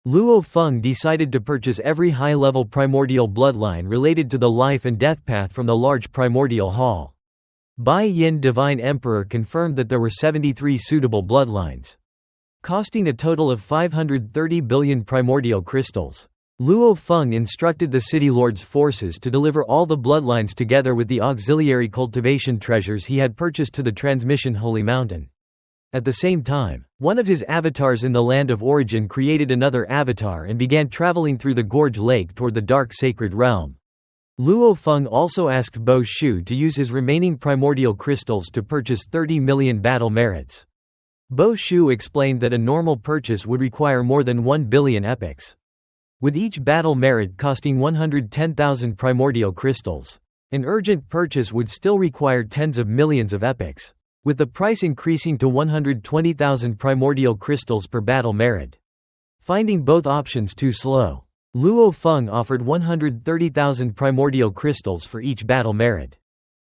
Luo Feng decided to purchase every high-level primordial bloodline related to the life and death path from the large primordial hall. Bai Yin Divine Emperor confirmed that there were 73 suitable bloodlines, costing a total of 530 billion primordial crystals. Luo Feng instructed the city lord's forces to deliver all the bloodlines together with the auxiliary cultivation treasures he had purchased to the Transmission Holy Mountain. At the same time, one of his avatars in the land of origin created another avatar and began traveling through the Gorge Lake toward the dark sacred realm. Luo Feng also asked Bo Shu to use his remaining primordial crystals to purchase 30 million battle merits. Bo Shu explained that a normal purchase would require more than 1 billion epics, with each battle merit costing 110,000 primordial crystals. An urgent purchase would still require tens of millions of epics, with the price increasing to 120,000 primordial crystals per battle merit. Finding both options too slow, Luo Feng offered 130,000 primordial crystals for each battle merit.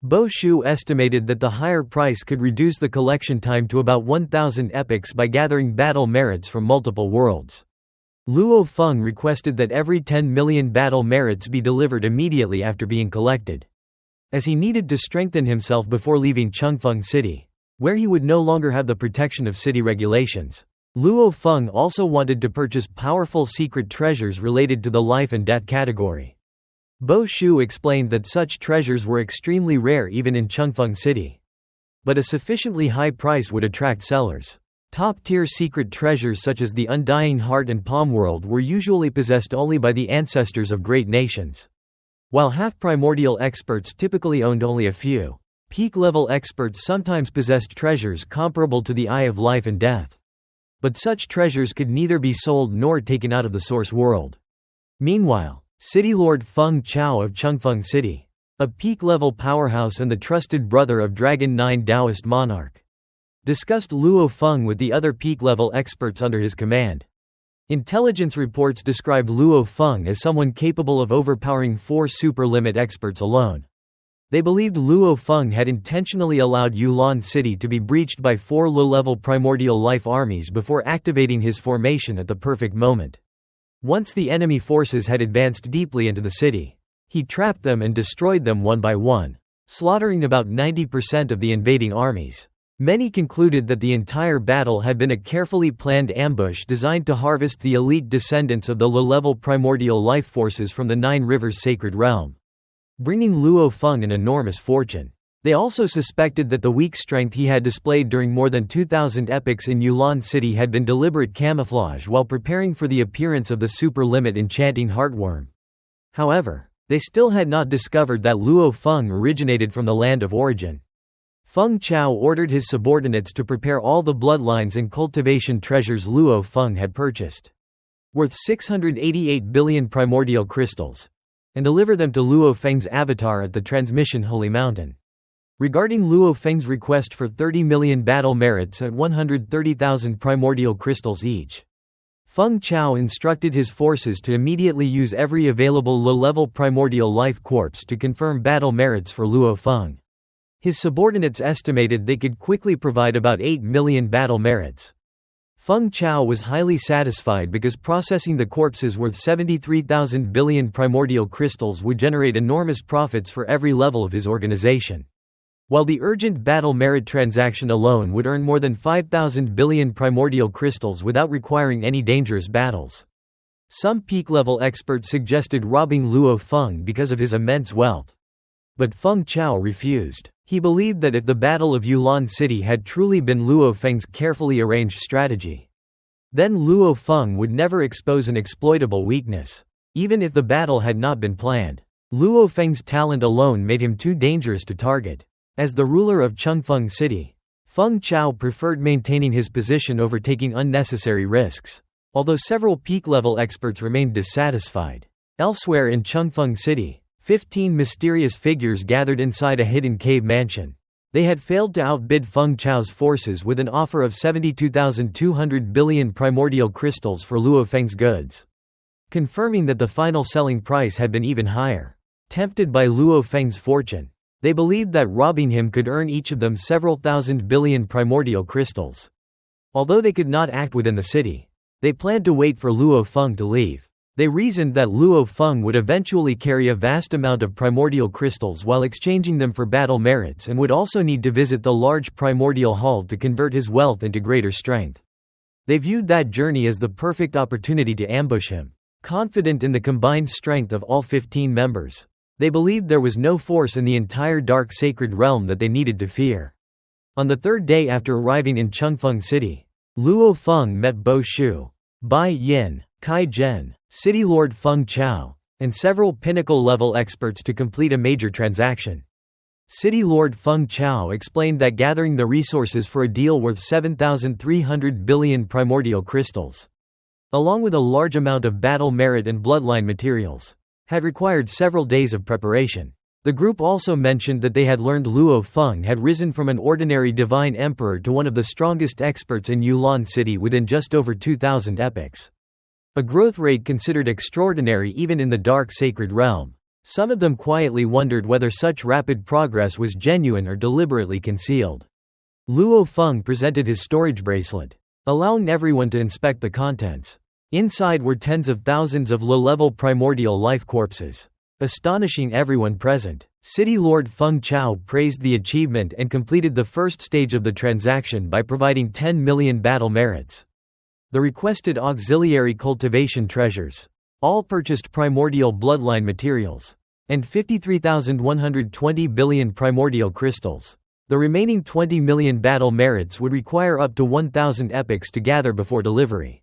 Bo Shu estimated that the higher price could reduce the collection time to about 1,000 epics by gathering battle merits from multiple worlds. Luo Feng requested that every 10 million battle merits be delivered immediately after being collected, as he needed to strengthen himself before leaving Changfeng City, where he would no longer have the protection of city regulations. Luo Feng also wanted to purchase powerful secret treasures related to the life and death category. Bo Shu explained that such treasures were extremely rare even in Changfeng City, but a sufficiently high price would attract sellers. Top-tier secret treasures such as the Undying Heart and Palm World were usually possessed only by the ancestors of great nations, while half-primordial experts typically owned only a few. Peak-level experts sometimes possessed treasures comparable to the Eye of Life and Death, but such treasures could neither be sold nor taken out of the source world. Meanwhile, City Lord Feng Chao of Changfeng City, a peak-level powerhouse and the trusted brother of Dragon 9 Taoist monarch, discussed Luo Feng with the other peak-level experts under his command. Intelligence reports described Luo Feng as someone capable of overpowering 4 super-limit experts alone. They believed Luo Feng had intentionally allowed Yulan City to be breached by 4 low-level primordial life armies before activating his formation at the perfect moment. Once the enemy forces had advanced deeply into the city, he trapped them and destroyed them one by one, slaughtering about 90% of the invading armies. Many concluded that the entire battle had been a carefully planned ambush designed to harvest the elite descendants of the low-level primordial life forces from the Nine Rivers Sacred Realm, bringing Luo Feng an enormous fortune. They also suspected that the weak strength he had displayed during more than 2,000 epics in Yulan City had been deliberate camouflage while preparing for the appearance of the super-limit enchanting heartworm. However, they still had not discovered that Luo Feng originated from the land of origin. Feng Chao ordered his subordinates to prepare all the bloodlines and cultivation treasures Luo Feng had purchased, worth 688 billion primordial crystals, and deliver them to Luo Feng's avatar at the Transmission Holy Mountain. Regarding Luo Feng's request for 30 million battle merits at 130,000 primordial crystals each, Feng Chao instructed his forces to immediately use every available low-level primordial life corpse to confirm battle merits for Luo Feng. His subordinates estimated they could quickly provide about 8 million battle merits. Feng Chao was highly satisfied because processing the corpses worth 73,000 billion primordial crystals would generate enormous profits for every level of his organization, while the urgent battle merit transaction alone would earn more than 5,000 billion primordial crystals without requiring any dangerous battles. Some peak-level experts suggested robbing Luo Feng because of his immense wealth, but Feng Chao refused. He believed that if the Battle of Yulan City had truly been Luo Feng's carefully arranged strategy, then Luo Feng would never expose an exploitable weakness. Even if the battle had not been planned, Luo Feng's talent alone made him too dangerous to target. As the ruler of Changfeng City, Feng Chao preferred maintaining his position over taking unnecessary risks, although several peak-level experts remained dissatisfied. Elsewhere in Changfeng City, 15 mysterious figures gathered inside a hidden cave mansion. They had failed to outbid Feng Chao's forces with an offer of 72,200 billion primordial crystals for Luo Feng's goods, confirming that the final selling price had been even higher. Tempted by Luo Feng's fortune, they believed that robbing him could earn each of them several thousand billion primordial crystals. Although they could not act within the city, They planned to wait for Luo Feng to leave. They reasoned that Luo Feng would eventually carry a vast amount of primordial crystals while exchanging them for battle merits and would also need to visit the large primordial hall to convert his wealth into greater strength. They viewed that journey as the perfect opportunity to ambush him. Confident in the combined strength of all 15 members, they believed there was no force in the entire dark sacred realm that they needed to fear. On the third day after arriving in Chengfeng City, Luo Feng met Bo Shu, Bai Yin, Kai Zhen, City Lord Feng Chao, and several pinnacle-level experts to complete a major transaction. City Lord Feng Chao explained that gathering the resources for a deal worth 7,300 billion primordial crystals, along with a large amount of battle merit and bloodline materials, had required several days of preparation. The group also mentioned that they had learned Luo Feng had risen from an ordinary divine emperor to one of the strongest experts in Yulan City within just over 2,000 epochs. A growth rate considered extraordinary even in the dark sacred realm. Some of them quietly wondered whether such rapid progress was genuine or deliberately concealed. Luo Feng presented his storage bracelet, allowing everyone to inspect the contents. Inside were tens of thousands of low-level primordial life corpses. Astonishing everyone present, City Lord Feng Chao praised the achievement and completed the first stage of the transaction by providing 10 million battle merits. The requested auxiliary cultivation treasures, all purchased primordial bloodline materials, and 53,120 billion primordial crystals. The remaining 20 million battle merits would require up to 1,000 epochs to gather before delivery.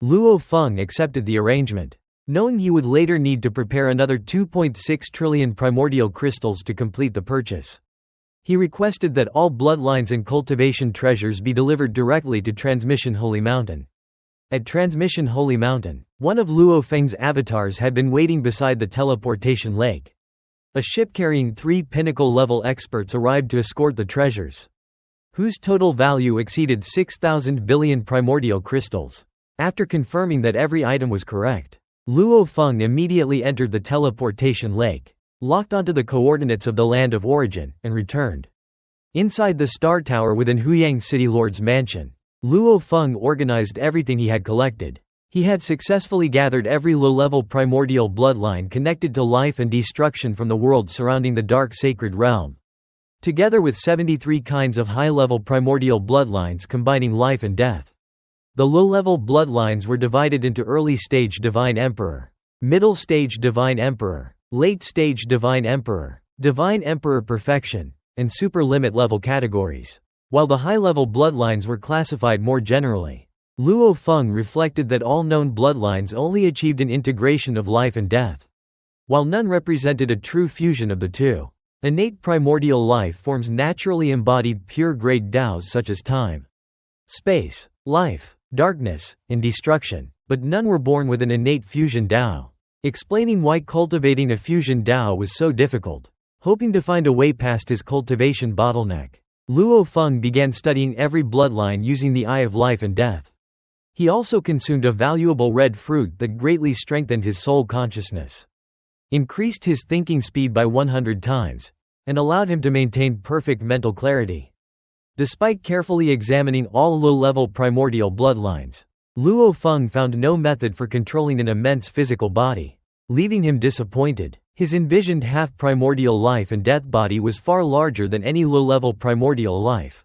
Luo Feng accepted the arrangement, knowing he would later need to prepare another 2.6 trillion primordial crystals to complete the purchase. He requested that all bloodlines and cultivation treasures be delivered directly to Transmission Holy Mountain. At Transmission Holy Mountain, one of Luo Feng's avatars had been waiting beside the teleportation lake. A ship carrying 3 pinnacle-level experts arrived to escort the treasures, whose total value exceeded 6,000 billion primordial crystals. After confirming that every item was correct, Luo Feng immediately entered the teleportation lake, locked onto the coordinates of the land of origin, and returned. Inside the Star Tower within Huyang City Lord's mansion, Luo Feng organized everything he had collected. He had successfully gathered every low-level primordial bloodline connected to life and destruction from the world surrounding the dark sacred realm, together with 73 kinds of high-level primordial bloodlines combining life and death. The low-level bloodlines were divided into early-stage Divine Emperor, middle-stage Divine Emperor, late-stage Divine Emperor Perfection, and super-limit level categories, while the high-level bloodlines were classified more generally. Luo Feng reflected that all known bloodlines only achieved an integration of life and death, while none represented a true fusion of the two. Innate primordial life forms naturally embodied pure-grade Taos such as time, space, life, darkness, and destruction, but none were born with an innate fusion Tao, explaining why cultivating a fusion Tao was so difficult. Hoping to find a way past his cultivation bottleneck, Luo Feng began studying every bloodline using the Eye of Life and Death. He also consumed a valuable red fruit that greatly strengthened his soul consciousness, increased his thinking speed by 100 times, and allowed him to maintain perfect mental clarity. Despite carefully examining all low-level primordial bloodlines, Luo Feng found no method for controlling an immense physical body, leaving him disappointed. His envisioned half-primordial life and death body was far larger than any low-level primordial life,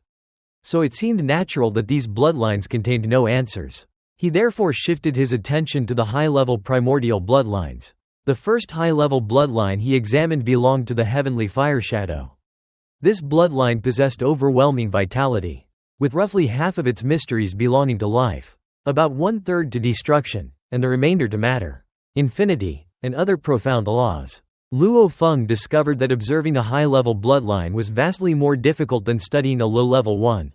so it seemed natural that these bloodlines contained no answers. He therefore shifted his attention to the high-level primordial bloodlines. The first high-level bloodline he examined belonged to the heavenly fire shadow. This bloodline possessed overwhelming vitality, with roughly half of its mysteries belonging to life, about 1/3 to destruction, and the remainder to matter, infinity, and other profound laws. Luo Feng discovered that observing a high-level bloodline was vastly more difficult than studying a low-level one.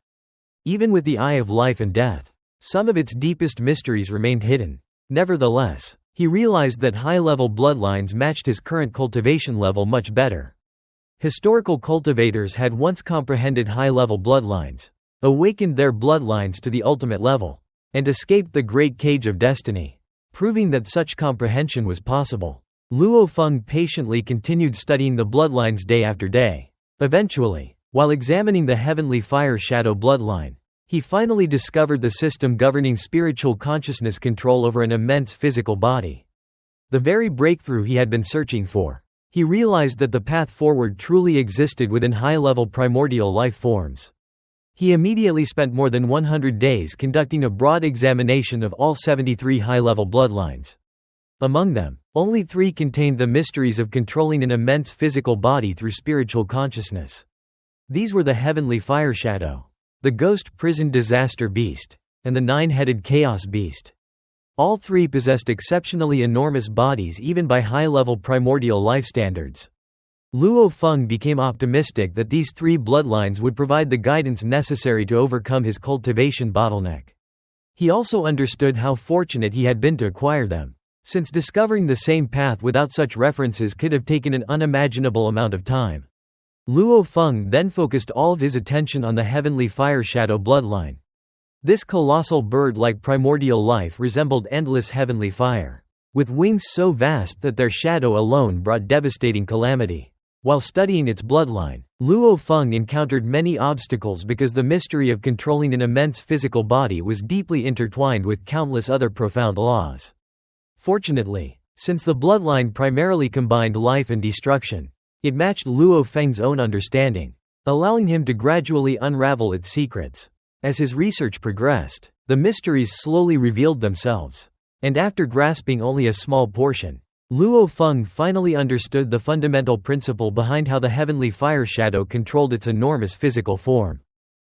Even with the Eye of Life and Death, some of its deepest mysteries remained hidden. Nevertheless, he realized that high-level bloodlines matched his current cultivation level much better. Historical cultivators had once comprehended high-level bloodlines, awakened their bloodlines to the ultimate level, and escaped the great cage of destiny, proving that such comprehension was possible. Luo Feng patiently continued studying the bloodlines day after day. Eventually, while examining the heavenly fire shadow bloodline, He finally discovered the system governing spiritual consciousness control over an immense physical body. The very breakthrough he had been searching for. He realized that the path forward truly existed within high-level primordial life forms. He immediately spent more than 100 days conducting a broad examination of all 73 high-level bloodlines. Among them, only 3 contained the mysteries of controlling an immense physical body through spiritual consciousness. These were the Heavenly Fire Shadow, the Ghost Prison Disaster Beast, and the 9-headed Chaos Beast. All 3 possessed exceptionally enormous bodies even by high-level primordial life standards. Luo Feng became optimistic that these 3 bloodlines would provide the guidance necessary to overcome his cultivation bottleneck. He also understood how fortunate he had been to acquire them, since discovering the same path without such references could have taken an unimaginable amount of time. Luo Feng then focused all of his attention on the Heavenly Fire Shadow bloodline. This colossal bird-like primordial life resembled endless heavenly fire, with wings so vast that their shadow alone brought devastating calamity. While studying its bloodline, Luo Feng encountered many obstacles because the mystery of controlling an immense physical body was deeply intertwined with countless other profound laws. Fortunately, since the bloodline primarily combined life and destruction, it matched Luo Feng's own understanding, allowing him to gradually unravel its secrets. As his research progressed, the mysteries slowly revealed themselves. And after grasping only a small portion, Luo Feng finally understood the fundamental principle behind how the Heavenly Fire Shadow controlled its enormous physical form.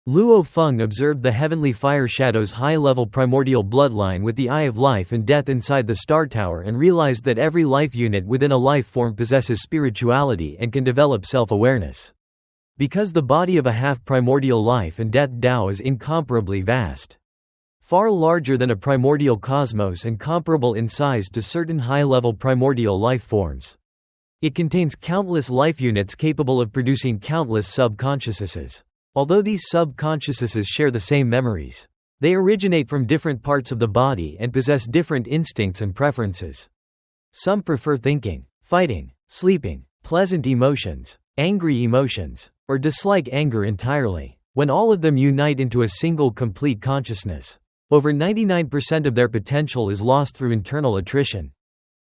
Luo Feng observed the Heavenly Fire Shadow's high-level primordial bloodline with the Eye of Life and Death inside the Star Tower and realized that every life unit within a life form possesses spirituality and can develop self-awareness. Because the body of a half-primordial life and death Tao is incomparably vast, far larger than a primordial cosmos and comparable in size to certain high-level primordial life forms. It contains countless life units capable of producing countless sub-consciousnesses. Although these sub-consciousnesses share the same memories, they originate from different parts of the body and possess different instincts and preferences. Some prefer thinking, fighting, sleeping, pleasant emotions, angry emotions, or dislike anger entirely. When all of them unite into a single complete consciousness, over 99% of their potential is lost through internal attrition.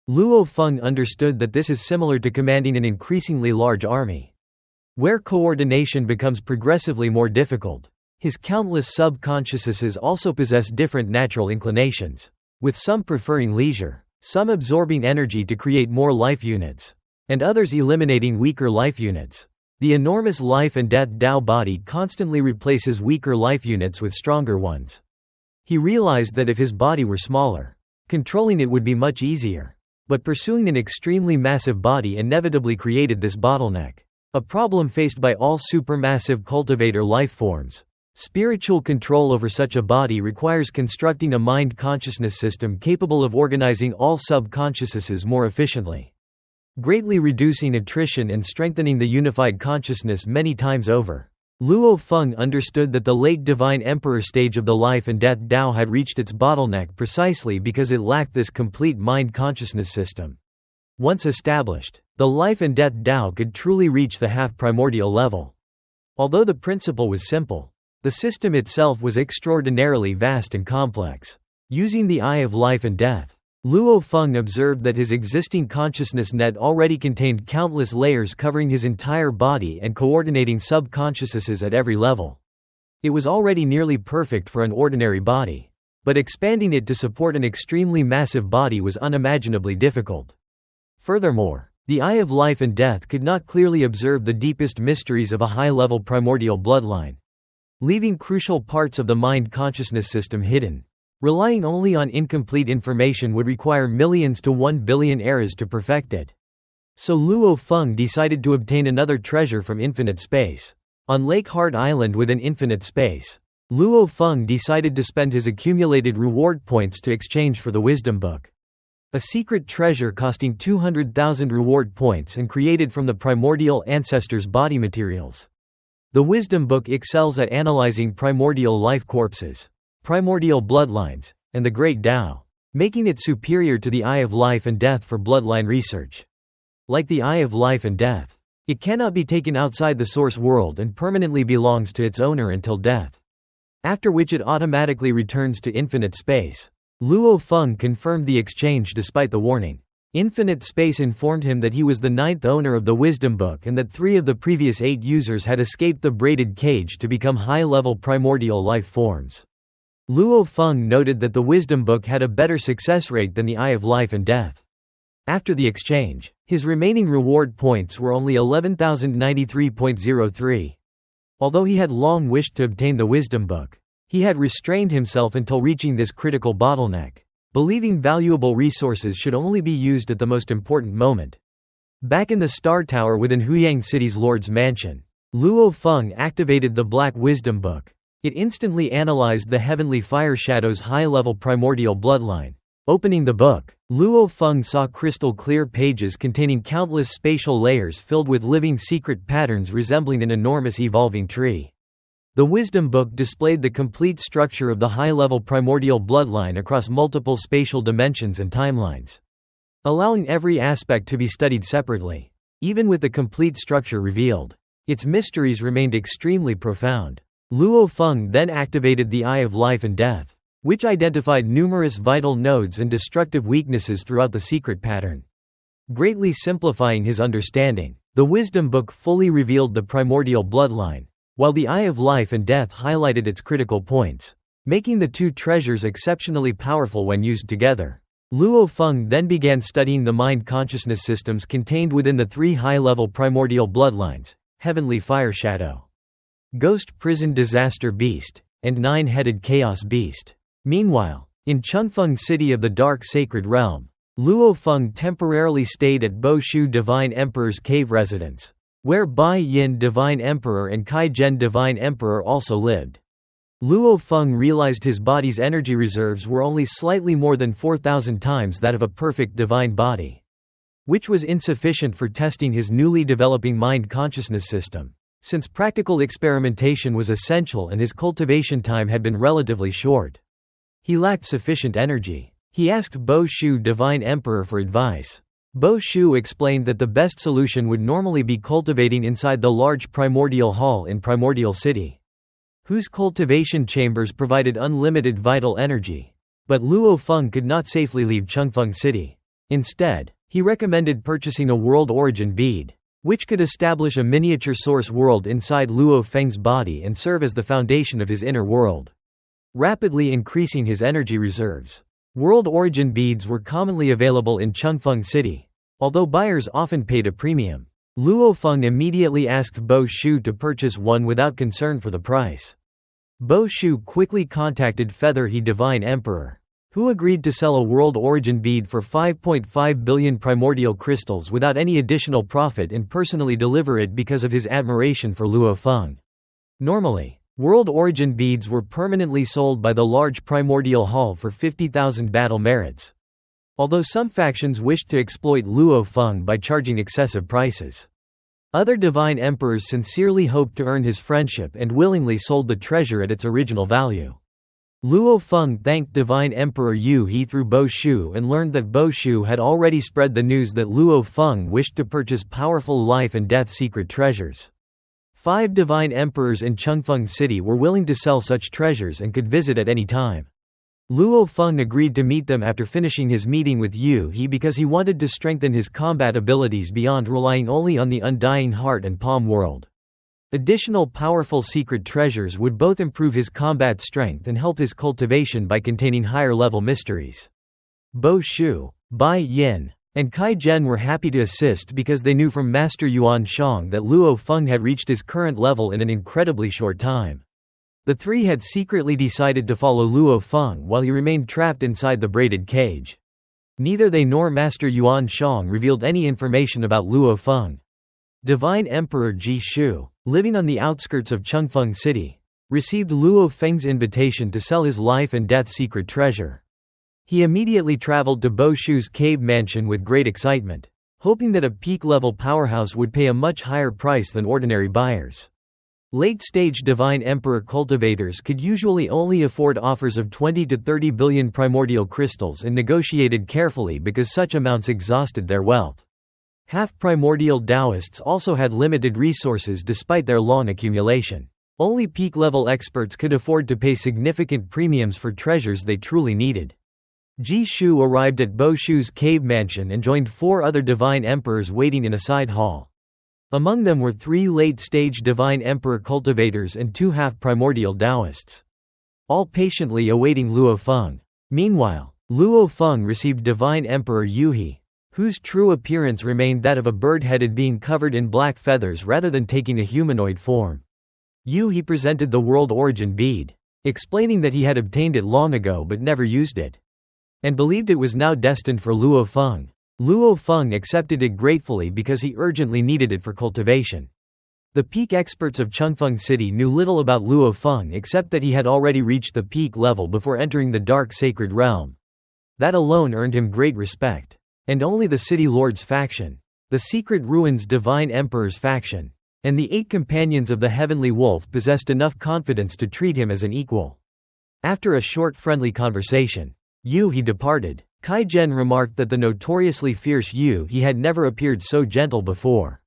Luo Feng understood that this is similar to commanding an increasingly large army, where coordination becomes progressively more difficult. His countless sub-consciousnesses also possess different natural inclinations, with some preferring leisure, some absorbing energy to create more life units, and others eliminating weaker life units. The enormous life and death Tao body constantly replaces weaker life units with stronger ones. He realized that if his body were smaller, controlling it would be much easier. But pursuing an extremely massive body inevitably created this bottleneck, a problem faced by all supermassive cultivator life forms. Spiritual control over such a body requires constructing a mind-consciousness system capable of organizing all sub-consciousnesses more efficiently, greatly reducing attrition and strengthening the unified consciousness many times over. Luo Feng understood that the late Divine Emperor stage of the life and death Tao had reached its bottleneck precisely because it lacked this complete mind-consciousness system. Once established, the life and death Tao could truly reach the half-primordial level. Although the principle was simple, the system itself was extraordinarily vast and complex. Using the Eye of Life and Death, Luo Feng observed that his existing consciousness net already contained countless layers covering his entire body and coordinating sub-consciousnesses at every level. It was already nearly perfect for an ordinary body, but expanding it to support an extremely massive body was unimaginably difficult. Furthermore, the Eye of Life and Death could not clearly observe the deepest mysteries of a high-level primordial bloodline, leaving crucial parts of the mind-consciousness system hidden. Relying only on incomplete information would require millions to 1 billion eras to perfect it. So Luo Feng decided to obtain another treasure from infinite space. On Lake Heart Island within infinite space, Luo Feng decided to spend his accumulated reward points to exchange for the Wisdom Book, a secret treasure costing 200,000 reward points and created from the primordial ancestors' body materials. The Wisdom Book excels at analyzing primordial life corpses, primordial bloodlines, and the Great Tao, making it superior to the Eye of Life and Death for bloodline research. Like the Eye of Life and Death, it cannot be taken outside the source world and permanently belongs to its owner until death. after which it automatically returns to infinite space. Luo Feng confirmed the exchange despite the warning. Infinite Space informed him that he was the 9th owner of the Wisdom Book and that 3 of the previous 8 users had escaped the braided cage to become high-level primordial life forms. Luo Feng noted that the Wisdom Book had a better success rate than the Eye of Life and Death. After the exchange, his remaining reward points were only 11,093.03. Although he had long wished to obtain the Wisdom Book, he had restrained himself until reaching this critical bottleneck, believing valuable resources should only be used at the most important moment. Back in the Star Tower within Huyang City's Lord's Mansion, Luo Feng activated the Black Wisdom Book. It instantly analyzed the Heavenly Fire Shadow's high-level primordial bloodline. Opening the book, Luo Feng saw crystal-clear pages containing countless spatial layers filled with living secret patterns resembling an enormous evolving tree. The Wisdom Book displayed the complete structure of the high-level primordial bloodline across multiple spatial dimensions and timelines, allowing every aspect to be studied separately. Even with the complete structure revealed, its mysteries remained extremely profound. Luo Feng then activated the Eye of Life and Death, which identified numerous vital nodes and destructive weaknesses throughout the secret pattern. Greatly simplifying his understanding, the Wisdom Book fully revealed the primordial bloodline, while the Eye of Life and Death highlighted its critical points, making the 2 treasures exceptionally powerful when used together. Luo Feng then began studying the mind consciousness systems contained within the 3 high-level primordial bloodlines: Heavenly Fire Shadow, Ghost Prison Disaster Beast, and 9-headed Chaos Beast. Meanwhile, in Chungfeng City of the Dark Sacred Realm, Luo Feng temporarily stayed at Bo Shu Divine Emperor's cave residence, where Bai Yin Divine Emperor and Kai Zhen Divine Emperor also lived. Luo Feng realized his body's energy reserves were only slightly more than 4,000 times that of a perfect divine body, which was insufficient for testing his newly developing mind consciousness system, since practical experimentation was essential and his cultivation time had been relatively short. He lacked sufficient energy. He asked Bo Shu Divine Emperor for advice. Bo Shu explained that the best solution would normally be cultivating inside the large primordial hall in Primordial City, whose cultivation chambers provided unlimited vital energy. But Luo Feng could not safely leave Chungfeng City. Instead, he recommended purchasing a world origin bead, which could establish a miniature source world inside Luo Feng's body and serve as the foundation of his inner world, rapidly increasing his energy reserves. World origin beads were commonly available in Chungfeng City, although buyers often paid a premium. Luo Feng immediately asked Bo Shu to purchase one without concern for the price. Bo Shu quickly contacted Feather He Divine Emperor, who agreed to sell a world origin bead for 5.5 billion primordial crystals without any additional profit and personally deliver it because of his admiration for Luo Feng. Normally, world origin beads were permanently sold by the large primordial hall for 50,000 battle merits, although some factions wished to exploit Luo Feng by charging excessive prices. Other divine emperors sincerely hoped to earn his friendship and willingly sold the treasure at its original value. Luo Feng thanked Divine Emperor Yu He through Bo Shu and learned that Bo Shu had already spread the news that Luo Feng wished to purchase powerful life and death secret treasures. 5 divine emperors in Chungfeng City were willing to sell such treasures and could visit at any time. Luo Feng agreed to meet them after finishing his meeting with Yu He because he wanted to strengthen his combat abilities beyond relying only on the Undying Heart and Palm World. Additional powerful secret treasures would both improve his combat strength and help his cultivation by containing higher-level mysteries. Bo Shu, Bai Yin, and Kai Zhen were happy to assist because they knew from Master Yuan Shang that Luo Feng had reached his current level in an incredibly short time. The 3 had secretly decided to follow Luo Feng while he remained trapped inside the braided cage. Neither they nor Master Yuan Shang revealed any information about Luo Feng. Divine Emperor Ji Shu, living on the outskirts of Chungfeng City, received Luo Feng's invitation to sell his life and death secret treasure. He immediately traveled to Bo Shu's cave mansion with great excitement, hoping that a peak-level powerhouse would pay a much higher price than ordinary buyers. Late-stage Divine Emperor cultivators could usually only afford offers of 20 to 30 billion primordial crystals and negotiated carefully because such amounts exhausted their wealth. Half-primordial Taoists also had limited resources despite their long accumulation. Only peak-level experts could afford to pay significant premiums for treasures they truly needed. Ji Shu arrived at Bo Shu's cave mansion and joined 4 other divine emperors waiting in a side hall. Among them were 3 late-stage divine emperor cultivators and 2 half-primordial Taoists, all patiently awaiting Luo Feng. Meanwhile, Luo Feng received divine emperor Yuhi, whose true appearance remained that of a bird-headed being covered in black feathers rather than taking a humanoid form. Yuhi presented the world origin bead, explaining that he had obtained it long ago but never used it, and believed it was now destined for Luo Feng. Luo Feng accepted it gratefully because he urgently needed it for cultivation. The peak experts of Chengfeng City knew little about Luo Feng except that he had already reached the peak level before entering the dark sacred realm. That alone earned him great respect. And only the City Lord's faction, the Secret Ruins Divine Emperor's faction, and the 8 companions of the Heavenly Wolf possessed enough confidence to treat him as an equal. After a short friendly conversation, He departed. Kai Zhen remarked that the notoriously fierce He had never appeared so gentle before,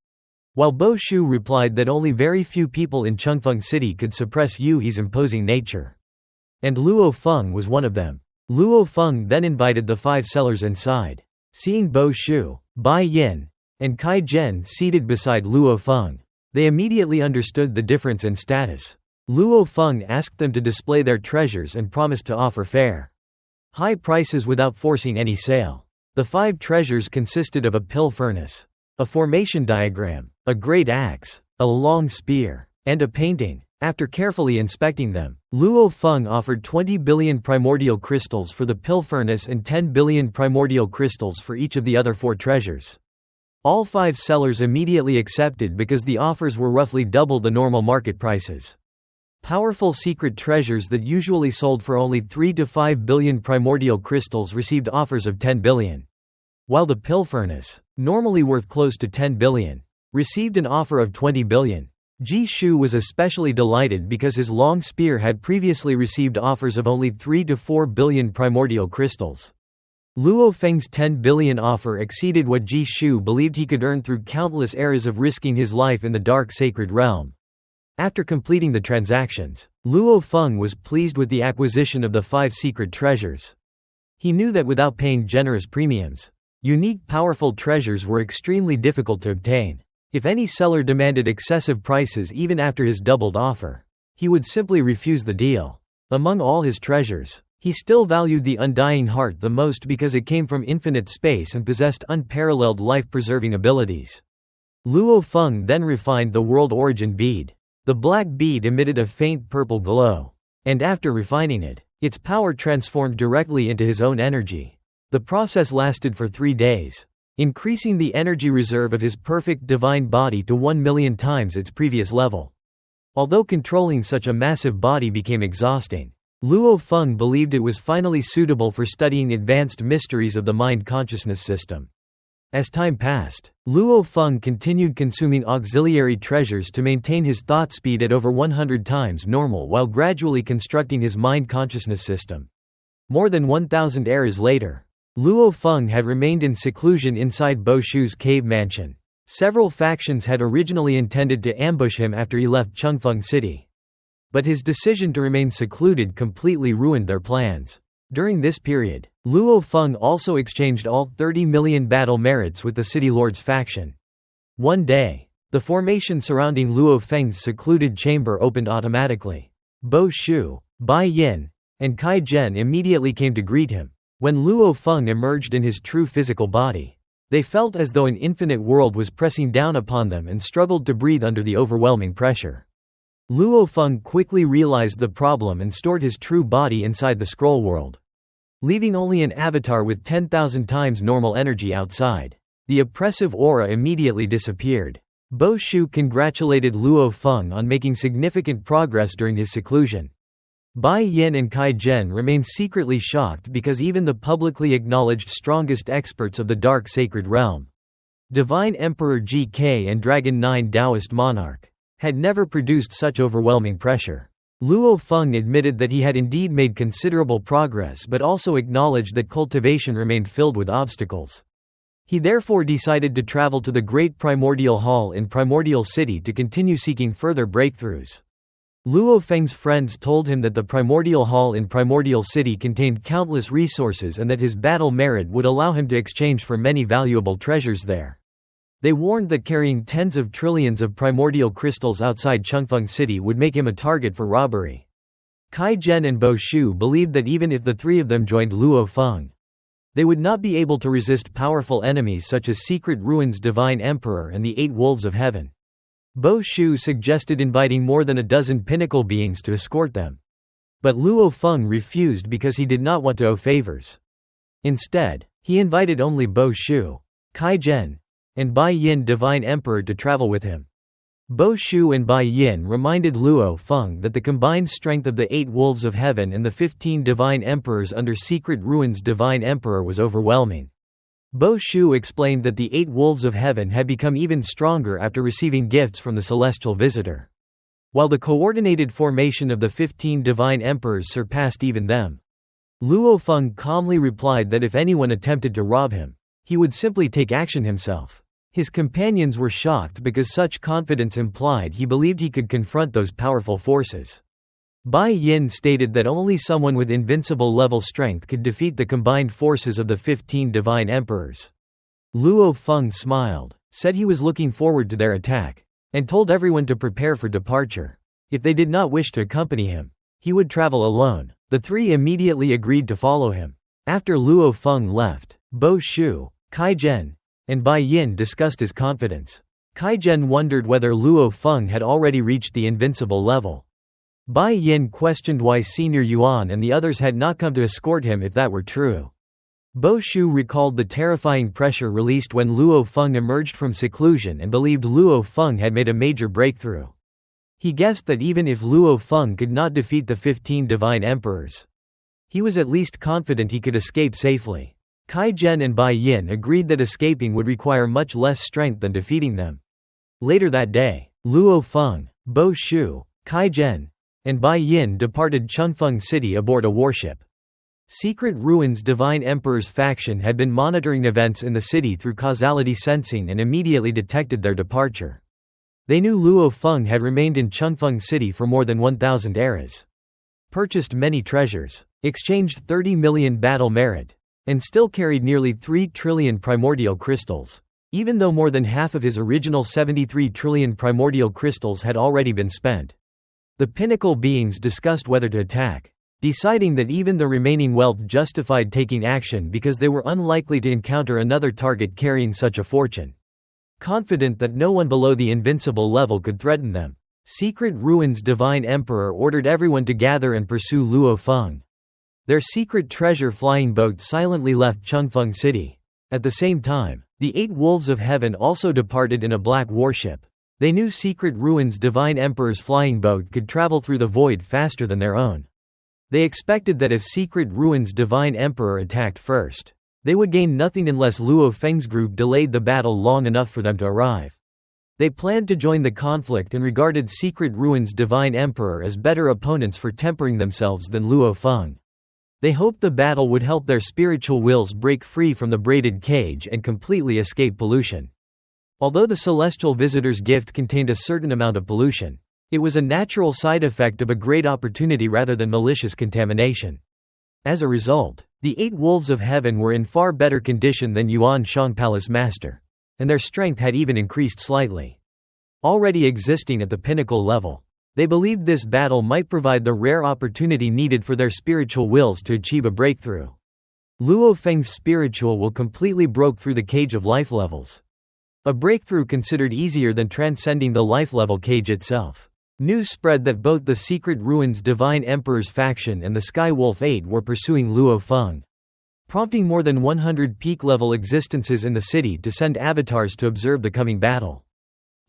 while Bo Shu replied that only very few people in Chengfeng City could suppress He's imposing nature. And Luo Feng was one of them. Luo Feng then invited the 5 sellers inside. Seeing Bo Shu, Bai Yin, and Kai Zhen seated beside Luo Feng, they immediately understood the difference in status. Luo Feng asked them to display their treasures and promised to offer fair, high prices without forcing any sale. The 5 treasures consisted of a pill furnace, a formation diagram, a great axe, a long spear, and a painting. After carefully inspecting them, Luo Feng offered 20 billion primordial crystals for the pill furnace and 10 billion primordial crystals for each of the other 4 treasures. All 5 sellers immediately accepted because the offers were roughly double the normal market prices. Powerful secret treasures that usually sold for only 3 to 5 billion primordial crystals received offers of 10 billion. While the pill furnace, normally worth close to 10 billion, received an offer of 20 billion. Ji Shu was especially delighted because his long spear had previously received offers of only 3 to 4 billion primordial crystals. Luo Feng's 10 billion offer exceeded what Ji Shu believed he could earn through countless eras of risking his life in the dark sacred realm. After completing the transactions, Luo Feng was pleased with the acquisition of the 5 secret treasures. He knew that without paying generous premiums, unique powerful treasures were extremely difficult to obtain. If any seller demanded excessive prices even after his doubled offer, he would simply refuse the deal. Among all his treasures, he still valued the Undying Heart the most because it came from infinite space and possessed unparalleled life-preserving abilities. Luo Feng then refined the world origin bead. The black bead emitted a faint purple glow, and after refining it, its power transformed directly into his own energy. The process lasted for 3 days, increasing the energy reserve of his perfect divine body to 1 million times its previous level. Although controlling such a massive body became exhausting, Luo Feng believed it was finally suitable for studying advanced mysteries of the mind-consciousness system. As time passed, Luo Feng continued consuming auxiliary treasures to maintain his thought speed at over 100 times normal while gradually constructing his mind-consciousness system. More than 1,000 eras later, Luo Feng had remained in seclusion inside Bo Shu's cave mansion. Several factions had originally intended to ambush him after he left Chengfeng City, but his decision to remain secluded completely ruined their plans. During this period, Luo Feng also exchanged all 30 million battle merits with the City Lord's faction. One day, the formation surrounding Luo Feng's secluded chamber opened automatically. Bo Shu, Bai Yin, and Kai Zhen immediately came to greet him. When Luo Feng emerged in his true physical body, they felt as though an infinite world was pressing down upon them and struggled to breathe under the overwhelming pressure. Luo Feng quickly realized the problem and stored his true body inside the scroll world, leaving only an avatar with 10,000 times normal energy outside. The oppressive aura immediately disappeared. Bo Shu congratulated Luo Feng on making significant progress during his seclusion. Bai Yin and Kai Zhen remained secretly shocked because even the publicly acknowledged strongest experts of the dark sacred realm, Divine Emperor GK and Dragon 9 Taoist Monarch, had never produced such overwhelming pressure. Luo Feng admitted that he had indeed made considerable progress but also acknowledged that cultivation remained filled with obstacles. He therefore decided to travel to the Great Primordial Hall in Primordial City to continue seeking further breakthroughs. Luo Feng's friends told him that the primordial hall in Primordial City contained countless resources and that his battle merit would allow him to exchange for many valuable treasures there. They warned that carrying tens of trillions of primordial crystals outside Changfeng City would make him a target for robbery. Kai Zhen and Bo Shu believed that even if the three of them joined Luo Feng, they would not be able to resist powerful enemies such as Secret Ruins' Divine Emperor and the Eight Wolves of Heaven. Bo Shu suggested inviting more than a dozen pinnacle beings to escort them. But Luo Feng refused because he did not want to owe favors. Instead, he invited only Bo Shu, Kai Zhen, and Bai Yin Divine Emperor to travel with him. Bo Shu and Bai Yin reminded Luo Feng that the combined strength of the Eight Wolves of Heaven and the 15 Divine Emperors under Secret Ruins' Divine Emperor was overwhelming. Bo Shu explained that the Eight Wolves of Heaven had become even stronger after receiving gifts from the celestial visitor, while the coordinated formation of the 15 Divine Emperors surpassed even them. Luo Feng calmly replied that if anyone attempted to rob him, he would simply take action himself. His companions were shocked because such confidence implied he believed he could confront those powerful forces. Bai Yin stated that only someone with invincible level strength could defeat the combined forces of the 15 Divine Emperors. Luo Feng smiled, said he was looking forward to their attack, and told everyone to prepare for departure. If they did not wish to accompany him, he would travel alone. The three immediately agreed to follow him. After Luo Feng left, Bo Shu, Kai Zhen, and Bai Yin discussed his confidence. Kai Zhen wondered whether Luo Feng had already reached the invincible level. Bai Yin questioned why Senior Yuan and the others had not come to escort him if that were true. Bo Shu recalled the terrifying pressure released when Luo Feng emerged from seclusion and believed Luo Feng had made a major breakthrough. He guessed that even if Luo Feng could not defeat the 15 Divine Emperors, he was at least confident he could escape safely. Kai Zhen and Bai Yin agreed that escaping would require much less strength than defeating them. Later that day, Luo Feng, Bo Shu, Kai Zhen, and Bai Yin departed Changfeng City aboard a warship. Secret Ruins' Divine Emperor's faction had been monitoring events in the city through causality sensing and immediately detected their departure. They knew Luo Feng had remained in Changfeng City for more than 1,000 eras, purchased many treasures, exchanged 30 million battle merit, and still carried nearly 3 trillion primordial crystals, even though more than half of his original 73 trillion primordial crystals had already been spent. The pinnacle beings discussed whether to attack, deciding that even the remaining wealth justified taking action because they were unlikely to encounter another target carrying such a fortune. Confident that no one below the invincible level could threaten them, Secret Ruins' Divine Emperor ordered everyone to gather and pursue Luo Feng. Their secret treasure flying boat silently left Changfeng City. At the same time, the Eight Wolves of Heaven also departed in a black warship. They knew Secret Ruins' Divine Emperor's flying boat could travel through the void faster than their own. They expected that if Secret Ruins' Divine Emperor attacked first, they would gain nothing unless Luo Feng's group delayed the battle long enough for them to arrive. They planned to join the conflict and regarded Secret Ruins' Divine Emperor as better opponents for tempering themselves than Luo Feng. They hoped the battle would help their spiritual wills break free from the braided cage and completely escape pollution. Although the celestial visitor's gift contained a certain amount of pollution, it was a natural side effect of a great opportunity rather than malicious contamination. As a result, the Eight Wolves of Heaven were in far better condition than Yuan Shang Palace Master, and their strength had even increased slightly. Already existing at the pinnacle level, they believed this battle might provide the rare opportunity needed for their spiritual wills to achieve a breakthrough. Luo Feng's spiritual will completely broke through the cage of life levels. A breakthrough considered easier than transcending the life level cage itself. News spread that both the Secret Ruins' Divine Emperor's faction and the Sky Wolf 8 were pursuing Luo Feng, prompting more than 100 peak-level existences in the city to send avatars to observe the coming battle.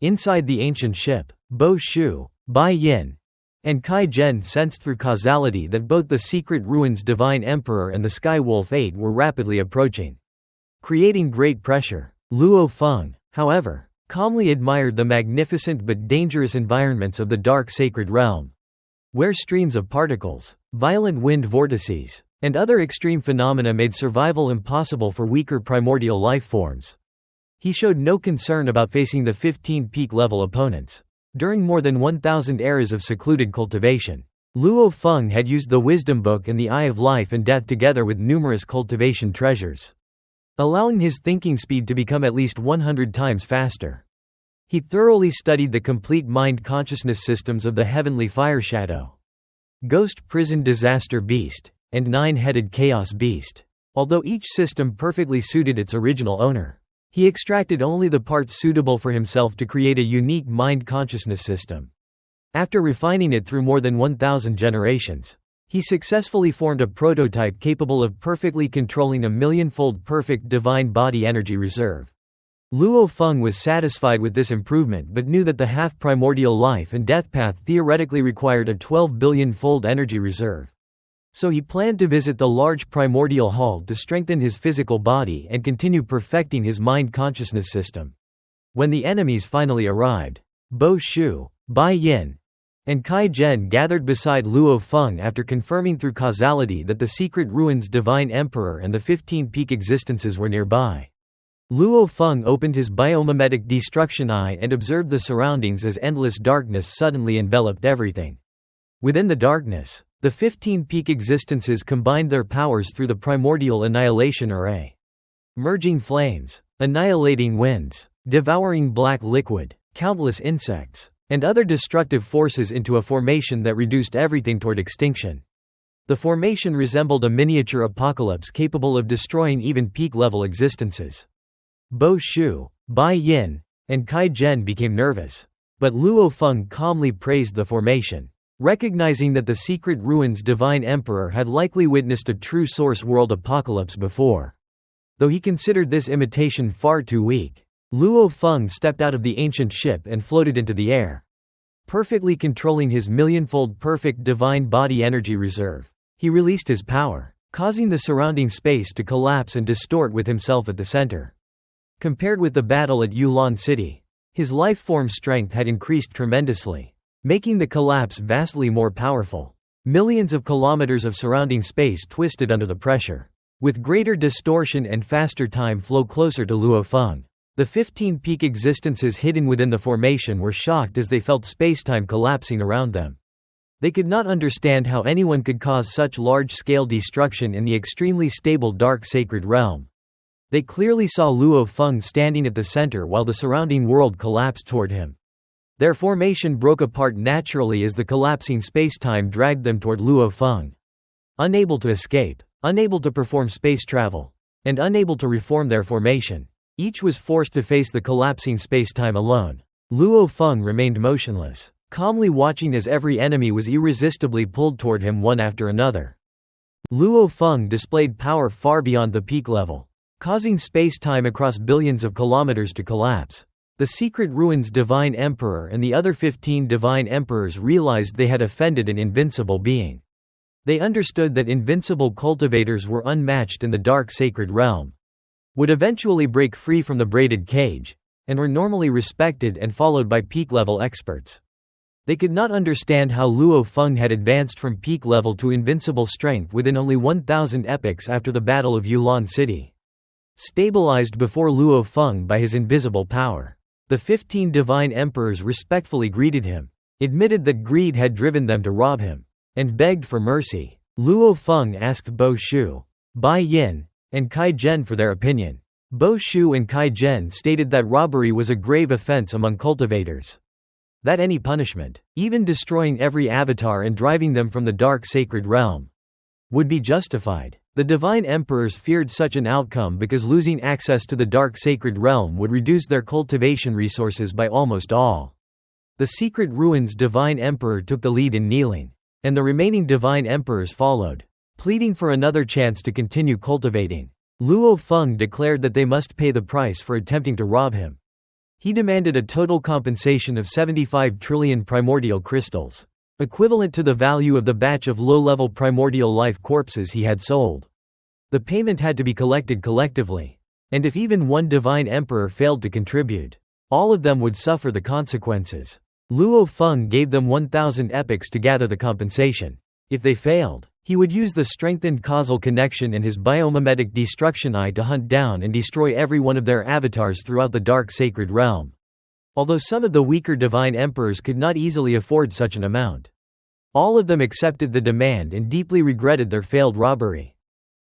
Inside the ancient ship, Bo Shu, Bai Yin, and Kai Zhen sensed through causality that both the Secret Ruins' Divine Emperor and the Sky Wolf 8 were rapidly approaching, creating great pressure. Luo Feng, however, calmly admired the magnificent but dangerous environments of the dark sacred realm, where streams of particles, violent wind vortices, and other extreme phenomena made survival impossible for weaker primordial life forms. He showed no concern about facing the 15 peak-level opponents. During more than 1,000 eras of secluded cultivation, Luo Feng had used the Wisdom Book and the Eye of Life and Death together with numerous cultivation treasures, allowing his thinking speed to become at least 100 times faster. He thoroughly studied the complete mind consciousness systems of the Heavenly Fire Shadow, Ghost Prison Disaster Beast, and Nine-Headed Chaos Beast. Although each system perfectly suited its original owner, he extracted only the parts suitable for himself to create a unique mind consciousness system. After refining it through more than 1,000 generations, he successfully formed a prototype capable of perfectly controlling a million-fold perfect divine body energy reserve. Luo Feng was satisfied with this improvement but knew that the half-primordial life and death path theoretically required a 12 billion-fold energy reserve. So he planned to visit the large primordial hall to strengthen his physical body and continue perfecting his mind consciousness system. When the enemies finally arrived, Bo Shu, Bai Yin, and Kai Zhen gathered beside Luo Feng after confirming through causality that the secret ruins Divine Emperor and the 15 peak existences were nearby. Luo Feng opened his biomimetic destruction eye and observed the surroundings as endless darkness suddenly enveloped everything. Within the darkness, the 15 peak existences combined their powers through the primordial annihilation array. Merging flames, annihilating winds, devouring black liquid, countless insects, and other destructive forces into a formation that reduced everything toward extinction. The formation resembled a miniature apocalypse capable of destroying even peak-level existences. Bo Shu, Bai Yin, and Kai Zhen became nervous, but Luo Feng calmly praised the formation, recognizing that the secret ruins Divine Emperor had likely witnessed a true source world apocalypse before. Though he considered this imitation far too weak, Luo Feng stepped out of the ancient ship and floated into the air. Perfectly controlling his millionfold perfect divine body energy reserve, he released his power, causing the surrounding space to collapse and distort with himself at the center. Compared with the battle at Yulan City, his life form strength had increased tremendously, making the collapse vastly more powerful. Millions of kilometers of surrounding space twisted under the pressure. With greater distortion and faster time flow closer to Luo Feng. The 15 peak existences hidden within the formation were shocked as they felt spacetime collapsing around them. They could not understand how anyone could cause such large-scale destruction in the extremely stable dark sacred realm. They clearly saw Luo Feng standing at the center while the surrounding world collapsed toward him. Their formation broke apart naturally as the collapsing spacetime dragged them toward Luo Feng. Unable to escape, unable to perform space travel, and unable to reform their formation, each was forced to face the collapsing spacetime alone. Luo Feng remained motionless, calmly watching as every enemy was irresistibly pulled toward him one after another. Luo Feng displayed power far beyond the peak level, causing space-time across billions of kilometers to collapse. The secret ruins Divine Emperor and the other 15 Divine Emperors realized they had offended an invincible being. They understood that invincible cultivators were unmatched in the dark sacred realm, would eventually break free from the braided cage, and were normally respected and followed by peak-level experts. They could not understand how Luo Feng had advanced from peak level to invincible strength within only 1,000 epochs after the Battle of Yulan City. Stabilized before Luo Feng by his invisible power, the 15 Divine Emperors respectfully greeted him, admitted that greed had driven them to rob him, and begged for mercy. Luo Feng asked Bo Shu, Bai Yin, and Kai Zhen for their opinion. Bo Shu and Kai Zhen stated that robbery was a grave offense among cultivators. That any punishment, even destroying every avatar and driving them from the dark sacred realm, would be justified. The Divine Emperors feared such an outcome because losing access to the dark sacred realm would reduce their cultivation resources by almost all. The secret ruins Divine Emperor took the lead in kneeling, and the remaining Divine Emperors followed, pleading for another chance to continue cultivating. Luo Feng declared that they must pay the price for attempting to rob him. He demanded a total compensation of 75 trillion primordial crystals, equivalent to the value of the batch of low-level primordial life corpses he had sold. The payment had to be collected collectively, and if even one Divine Emperor failed to contribute, all of them would suffer the consequences. Luo Feng gave them 1,000 epochs to gather the compensation. If they failed, he would use the strengthened causal connection and his biomimetic destruction eye to hunt down and destroy every one of their avatars throughout the dark sacred realm. although some of the weaker divine emperors could not easily afford such an amount. All of them accepted the demand and deeply regretted their failed robbery,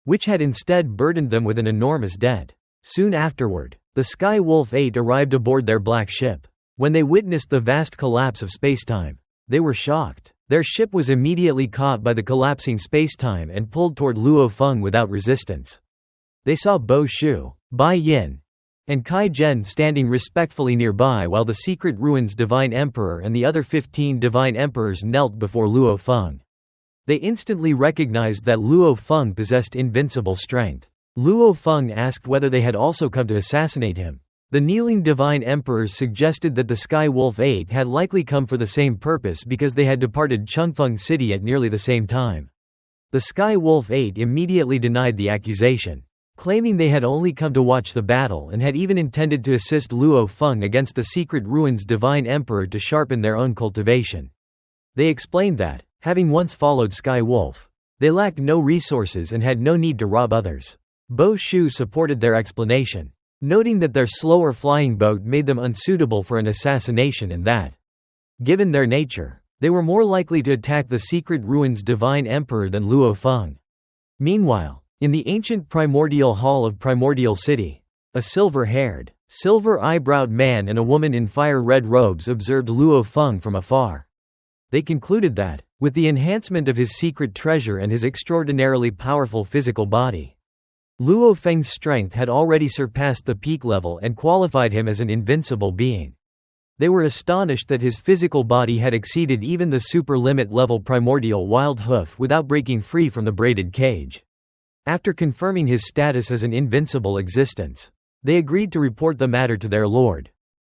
which had instead burdened them with an enormous debt. Soon afterward, the Sky Wolf 8 arrived aboard their black ship. When they witnessed the vast collapse of spacetime, they were shocked. Their ship was immediately caught by the collapsing spacetime and pulled toward Luo Feng without resistance. They saw Bo Shu, Bai Yin, and Kai Zhen standing respectfully nearby while the Secret Ruins Divine Emperor and the other 15 Divine Emperors knelt before Luo Feng. They instantly recognized that Luo Feng possessed invincible strength. Luo Feng asked whether they had also come to assassinate him. The kneeling Divine Emperors suggested that the Sky Wolf 8 had likely come for the same purpose because they had departed Chungfeng City at nearly the same time. The Sky Wolf 8 immediately denied the accusation, claiming they had only come to watch the battle and had even intended to assist Luo Feng against the Secret Ruins Divine Emperor to sharpen their own cultivation. They explained that, having once followed Sky Wolf, they lacked no resources and had no need to rob others. Bo Shu supported their explanation, noting that their slower flying boat made them unsuitable for an assassination and that, given their nature, they were more likely to attack the Secret Ruins Divine Emperor than Luo Feng. Meanwhile, in the ancient primordial hall of Primordial City, a silver-haired, silver-eyebrowed man and a woman in fire-red robes observed Luo Feng from afar. They concluded that, with the enhancement of his secret treasure and his extraordinarily powerful physical body, Luo Feng's strength had already surpassed the peak level and qualified him as an invincible being. They were astonished that his physical body had exceeded even the super-limit level primordial wild hoof without breaking free from the braided cage. After confirming his status as an invincible existence, they agreed to report the matter to their lord.